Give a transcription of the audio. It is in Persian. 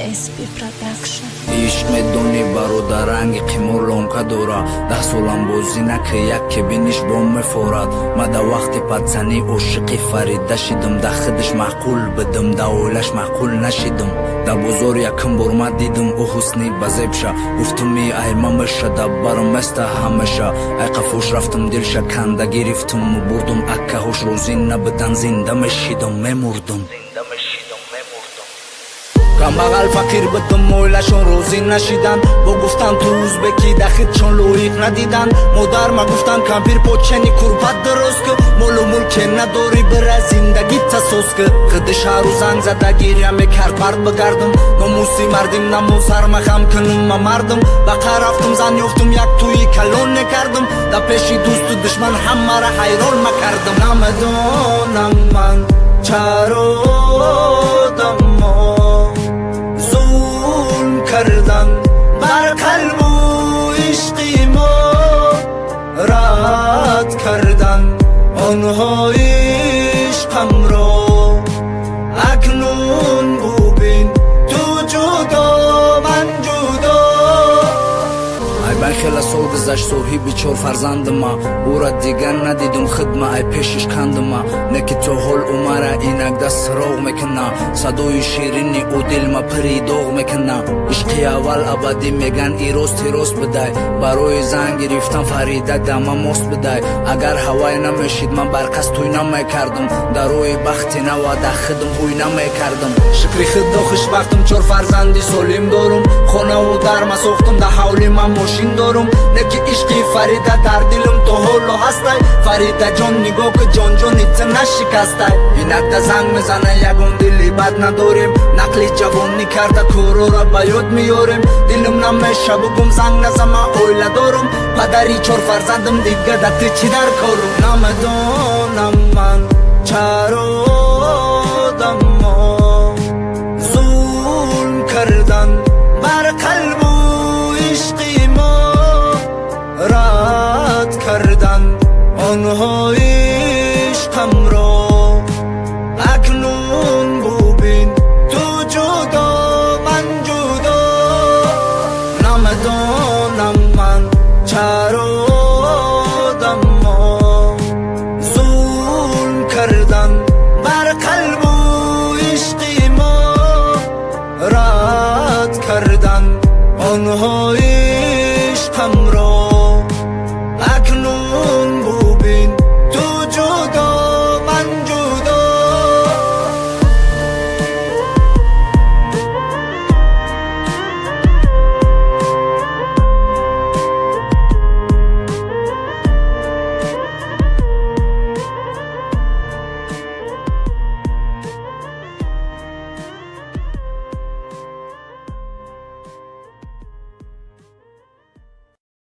SP Production. عشق میدونی برادرنگ قیمولون که دورا 10 سالم بازی نکه یک که بینیش بوم میفورد ما دا وقتی پدزنی عاشقی فریده شدم دا خودش معقول بدم دا اویلش معقول نشدم دا بزرگ یکم بار ما دیدم او حسنی بزیبشه گفتمی ای ممشه دا برم است همشه ای قفوش رفتم دلشه کنده گرفتم و بردم اکه هوش روزی نبدن زنده میشیدم میمردم کمبغل فقیر بدم اویلشون روزی نشیدن با گفتن تو ازبکی دخیدشون لویق ندیدن مادر ما گفتن کمپیر پوچنی کربت درست که مولو ملک نداری بره زندگی تسوس که خودش هر روز زنگ زده گیریم میکرد برد بگردم ناموسی مردیم نمو سرمخم کنم ما مردم بقه رفتم زن یفتم یک توی کلون نکردم دا پیشی دوست و دشمن همه را حیران مکردم نمیدونم من چرا کردن بر قلب و عشقی ما رد کردن آنها عشقم را اکنون ببین تو جدا من جدا ای من خیلی سال گذشت صاحبی 4 فرزند ما او را دیگر ندیدم خدمه ای پیشش کندم نه که تو حال عمره اینک دست راغ میکنه صدای شیرینی او دل ما پری داغ میکنه عشقی اول ابدی میگن ایروست بدای برای زن گرفتم فریده دمه ماست بدای اگر هوای نمیشید من برکس توی نمیکردم در روی بخت نوا ده خدم اوی نمیکردم شکری خدا خوشبختم 4 فرزندی سالم دارم خانه و در ما ساختم ده حولی من ماشین دارم نه که عشقی فریده در دلم تو حالو هستی فریده جان نگاه که جان جانیت نشکستی اینک ده زنگ میزنه یگون دلی بد نداریم نقلی جوانی کرده کورو را به یاد میاریم دلم نمیشه بگم زنگ نزمه اویله دارم پدری 4 فرزندم دیگه ده چی در کارم نمیدانم من چرا آدما ظلم کردن بر قلب و عشقی ما رد کردن آنها عشقم را اکنون ببین تو جدا من جدا نمیدانم من چرا آدما ظلم کردن بر قلب و عشقی ما رد کردن آنها